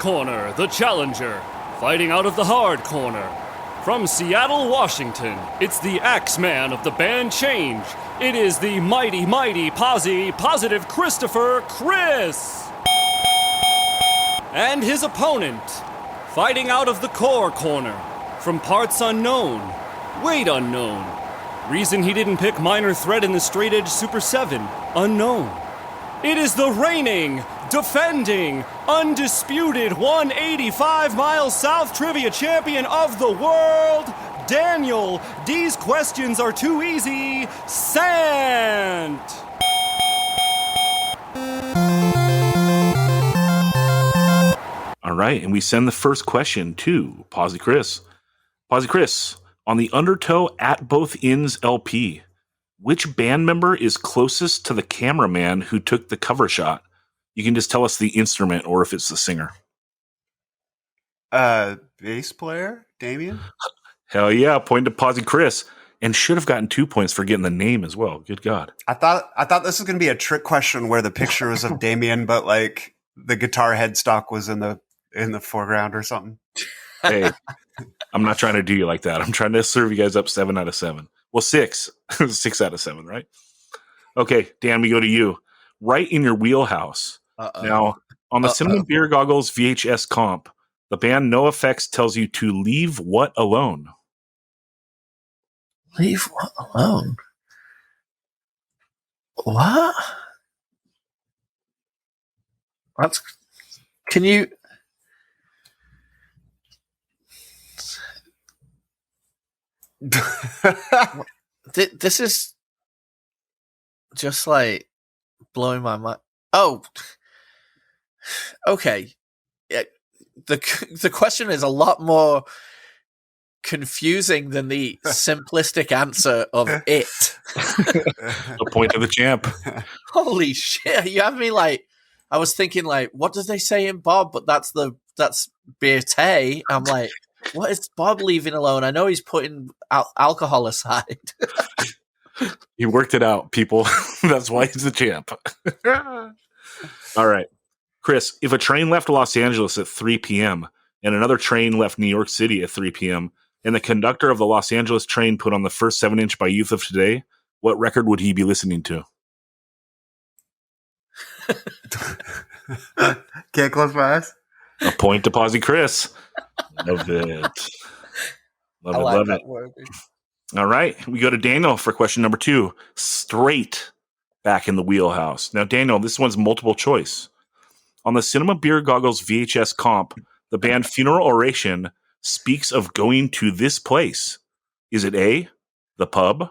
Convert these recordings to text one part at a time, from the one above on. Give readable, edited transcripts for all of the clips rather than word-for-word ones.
corner, the challenger. Fighting out of the hard corner. From Seattle, Washington, it's the Axeman of the band Change. It is the mighty, mighty Posi, Positive Christopher Chris. And his opponent, fighting out of the core corner. From parts unknown, weight unknown. Reason he didn't pick minor threat in the straight edge Super 7, unknown. It is the reigning, defending, undisputed 185 miles south trivia champion of the world, Daniel, these questions are too easy, Sant! All right, and we send the first question to Posi Chris. Posi Chris, on the Undertow at Both Ends LP, which band member is closest to the cameraman who took the cover shot? You can just tell us the instrument or if it's the singer. Bass player, Damien? Hell yeah, point to Posi Chris. And should have gotten 2 points for getting the name as well. Good God. I thought this was going to be a trick question where the picture was of Damien, but like the guitar headstock was in the foreground or something. Hey, I'm not trying to do you like that. I'm trying to serve you guys up 7 out of 7. Well, 6. 6 out of 7, right? Okay, Dan, we go to you. Right in your wheelhouse. Now, on the Cinema Beer Goggles VHS comp, the band No Effects tells you to leave what alone? Leave what alone? What? Can you... This is just like blowing my mind. Oh, okay. The question is a lot more confusing than the simplistic answer of it. A point to the champ. Holy shit! You have me like. I was thinking like, what does they say in Bob? But that's Beerte. I'm like, what is Bob leaving alone? I know he's putting alcohol aside. He worked it out, people. That's why he's the champ. All right. Chris, if a train left Los Angeles at 3 p.m. and another train left New York City at 3 p.m., and the conductor of the Los Angeles train put on the first 7-inch by Youth of Today, what record would he be listening to? Can't close my eyes. A point to Posi Chris. Love it. Love it. Word. All right. We go to Daniel for question number 2. Straight back in the wheelhouse. Now, Daniel, this one's multiple choice. On the Cinema Beer Goggles VHS comp, the band Funeral Oration speaks of going to this place. Is it A, the pub,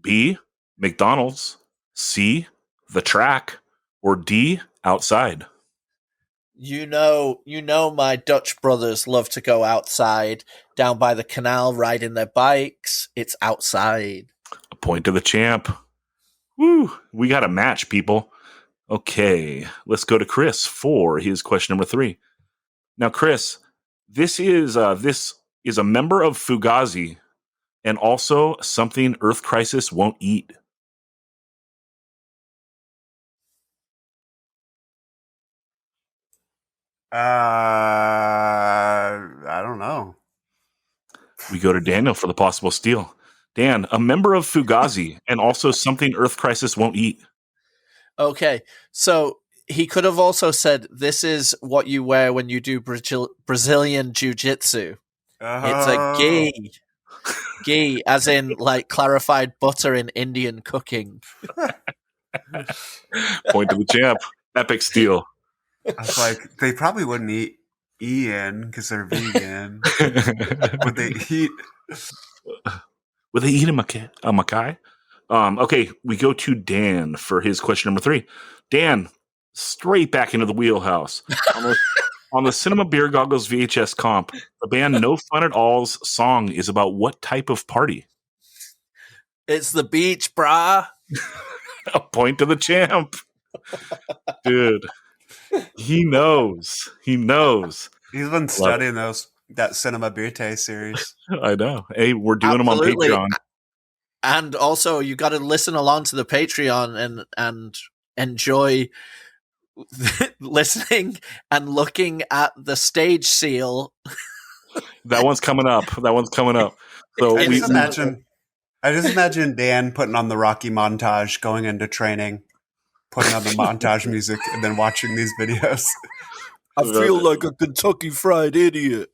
B, McDonald's, C, the track, or D, outside? You know, my Dutch brothers love to go outside, down by the canal, riding their bikes. It's outside. A point to the champ. Woo! We got a match, people. Okay, let's go to Chris for his question number 3. Now, Chris, this is a member of Fugazi, and also something Earth Crisis won't eat. I don't know. We go to Daniel for the possible steal. Dan, a member of Fugazi, and also something Earth Crisis won't eat. Okay, so he could have also said, this is what you wear when you do Brazilian jiu-jitsu. It's a gi. Gi, as in, like, clarified butter in Indian cooking. Point to the champ. Epic steal. I was like, they probably wouldn't eat Ian because they're vegan. Would they eat? Would they eat a Mackay? Okay, we go to Dan for his question number 3. Dan, straight back into the wheelhouse. On the Cinema Beer Goggles VHS comp, the band No Fun at All's song is about what type of party? It's the beach, brah. A point to the champ. Dude, he knows. He knows. He's been studying that Cinema Birte series. I know. Hey, we're doing Absolutely. them on Patreon. And also, you got to listen along to the Patreon and enjoy listening and looking at the stage seal. That one's coming up. So I just imagine Dan putting on the Rocky montage, going into training, putting on the montage music, and then watching these videos. I feel like a Kentucky Fried Idiot.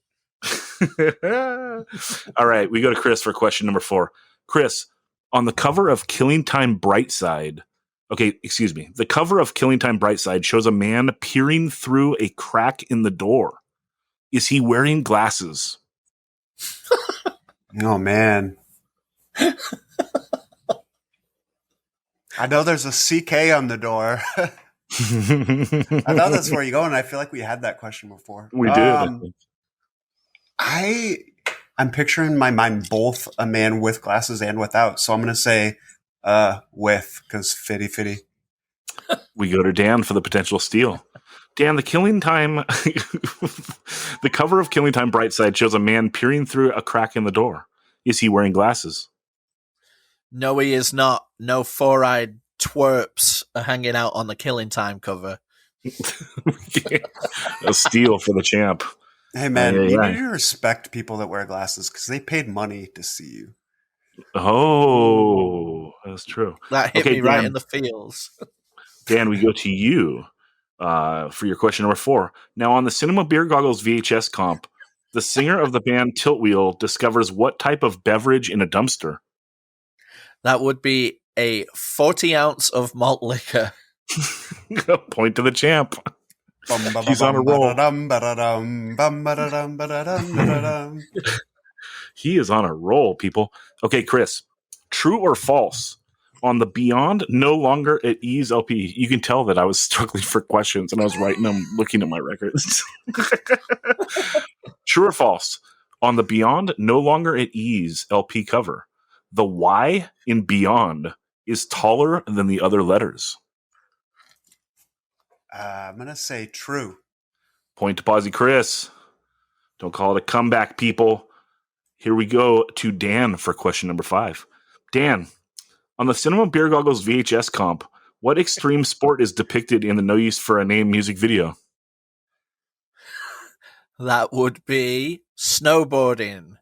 All right, we go to Chris for question number 4. Chris, on the cover of Killing Time Brightside, the cover of Killing Time Brightside shows a man peering through a crack in the door. Is he wearing glasses? Oh, man. I know there's a CK on the door. I know that's where you're going. I feel like we had that question before. We did. I'm picturing in my mind both a man with glasses and without. So I'm going to say with, because fitty. We go to Dan for the potential steal. Dan, the cover of Killing Time Brightside shows a man peering through a crack in the door. Is he wearing glasses? No, he is not. No four-eyed twerps are hanging out on the Killing Time cover. A steal for the champ. Hey, man, you need to respect people that wear glasses because they paid money to see you. Oh, that's true. That hit me right in the feels. Dan, we go to you for your question number 4. Now, on the Cinema Beer Goggles VHS comp, the singer of the band Tilt Wheel discovers what type of beverage in a dumpster? That would be a 40 ounce of malt liquor. Point to the champ. He's on a roll. He is on a roll, people. Okay, Chris, true or false? On the Beyond No Longer at Ease LP, you can tell that I was struggling for questions and I was writing them, looking at my records. True or false? On the Beyond No Longer at Ease LP cover, the Y in Beyond is taller than the other letters. I'm going to say true. Point to Posi Chris. Don't call it a comeback, people. Here we go to Dan for question number 5. Dan, on the Cinema Beer Goggles VHS comp, what extreme sport is depicted in the No Use for a Name music video? That would be snowboarding.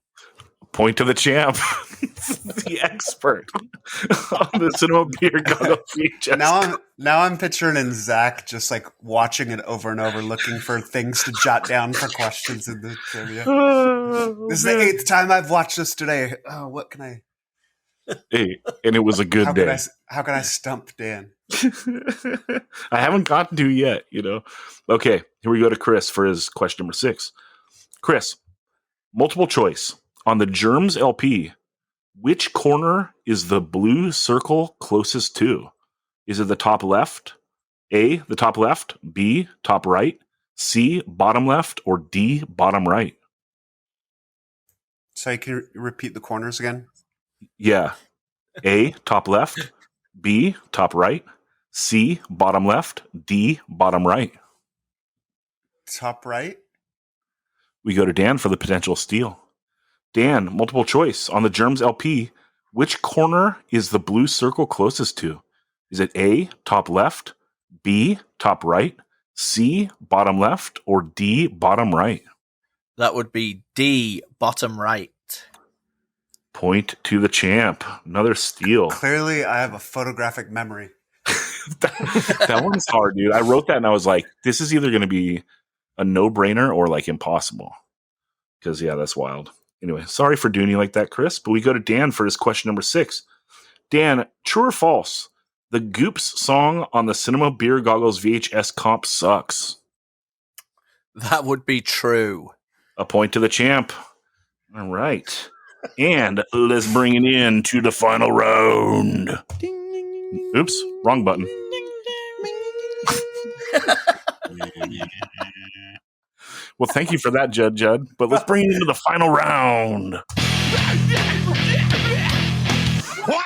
Point to the champ. The expert on the Cinema Beer Goggles VHS. Now I'm picturing in Zach just like watching it over and over, looking for things to jot down for questions in the trivia. This is the 8th time I've watched this today. Oh, what can I? Hey, and it was a good day. How can I stump Dan? I haven't gotten to yet, Okay, here we go to Chris for his question number 6. Chris, multiple choice. On the Germs LP, which corner is the blue circle closest to? Is it the top left? A, the top left, B, top right, C, bottom left, or D, bottom right? So can you repeat the corners again? Yeah. A, top left, B, top right, C, bottom left, D, bottom right. Top right? We go to Dan for the potential steal. Dan, multiple choice. On the Germs LP, which corner is the blue circle closest to? Is it A, top left, B, top right, C, bottom left, or D, bottom right? That would be D, bottom right. Point to the champ. Another steal. Clearly, I have a photographic memory. That one's hard, dude. I wrote that and I was like, this is either going to be a no-brainer or like impossible. Because, yeah, that's wild. Anyway, sorry for doing you like that, Chris, but we go to Dan for his question number 6. Dan, true or false? The Goops song on the Cinema Beer Goggles VHS comp sucks. That would be true. A point to the champ. All right. And let's bring it in to the final round. Ding. Oops, wrong button. Well, thank you for that, Judd. But let's bring it into the final round. What?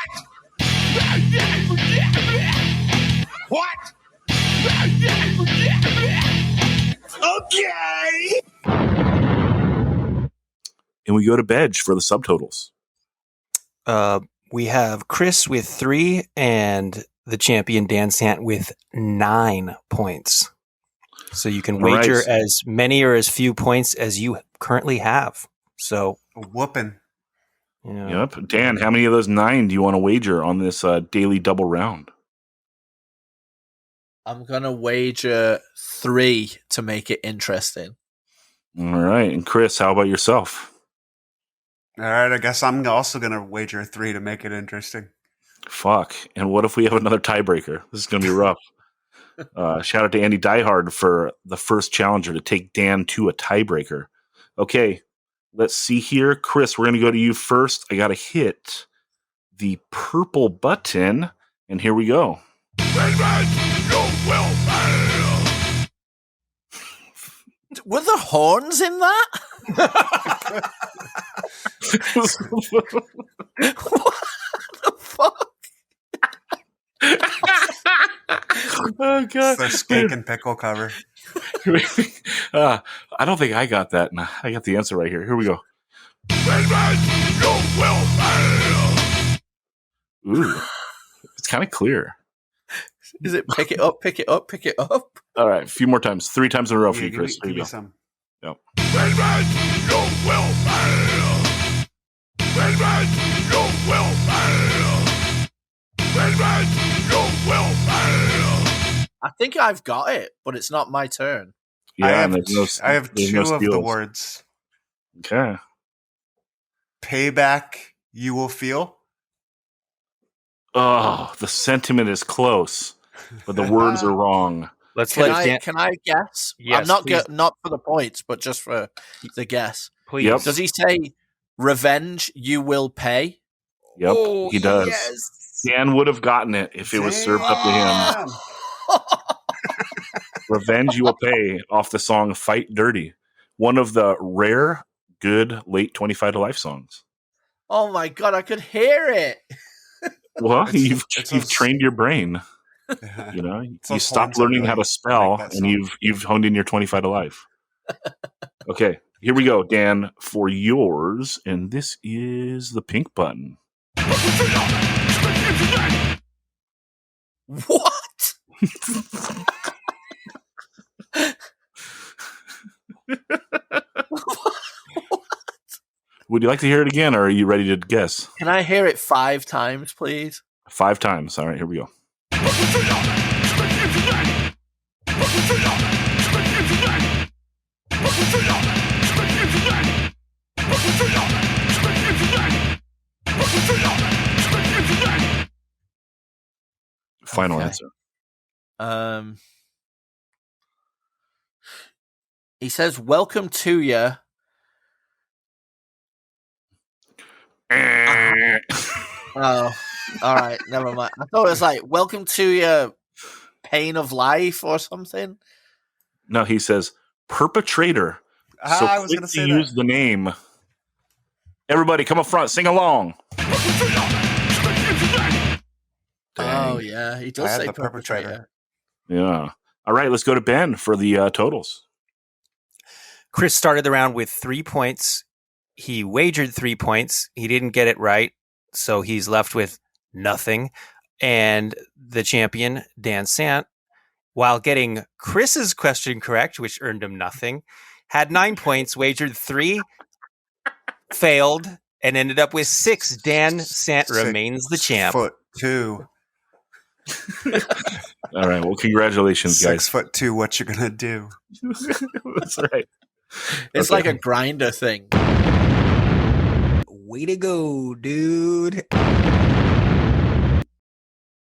Okay. And we go to Bedge for the subtotals. We have Chris with 3 and the champion Dan Sant with 9 points. So you can wager as many or as few points as you currently have. So whooping. Yeah. Yep. Dan, how many of those 9 do you want to wager on this daily double round? I'm going to wager 3 to make it interesting. All right. And Chris, how about yourself? All right. I guess I'm also going to wager 3 to make it interesting. Fuck. And what if we have another tiebreaker? This is going to be rough. Shout out to Andy Diehard for the first challenger to take Dan to a tiebreaker. Okay. Let's see here. Chris, we're going to go to you first. I got to hit the purple button. And here we go. Were the horns in that? What the fuck? Oh, God. It's the steak and pickle cover. I don't think I got that. Nah, I got the answer right here. Here we go. Ooh. It's kind of clear. Is it pick it up, pick it up, pick it up? All right, a few more times. 3 times in a row for you, Chris. Give me go. some. Yep. I think I've got it, but it's not my turn. Yeah, I have, there's I have there's 2 no of the steals. words. Okay. Payback you will feel. Oh, the sentiment is close, but the words are wrong. Let's Can let Dan. I guess? Yes, I'm not please. not for the points, but just for the guess. Please. Yep. Does he say revenge you will pay? Yep, Oh, he does. yes. Dan would have gotten it if it was served up to him. Damn. Revenge You Will Pay off the song Fight Dirty. One of the rare, good late 25 to life songs. Oh my god, I could hear it. Well, It's- you've it's you've those- trained your brain. You know, It's you those stopped horns that learning how really to spell, make that and song. you've honed in your 25 to life. Okay, here we go, Dan, for yours, and this is the pink button. What? Would you like to hear it again, or are you ready to guess? Can I hear it 5 times, please? 5 times. All right, here we go. Final Okay. answer. He says, "Welcome to ya." Oh, all right, never mind. I thought it was like, "Welcome to your pain of life" or something. No, he says perpetrator. So I was quick going to to say use that. the name. Everybody, come up front, sing along. Oh yeah, he I does had say the perpetrator. Yeah. All right, let's go to Ben for the totals. Chris started the round with 3 points. He wagered 3 points. He didn't get it right, so he's left with nothing. And the champion, Dan Sant, while getting Chris's question correct, which earned him nothing, had 9 points, wagered 3, failed, and ended up with 6. Dan Sant remains the champ. 6'2". All right, well, congratulations, guys. 6'2". What you gonna do? That's right. It's Okay. like a grinder thing. Way to go, dude.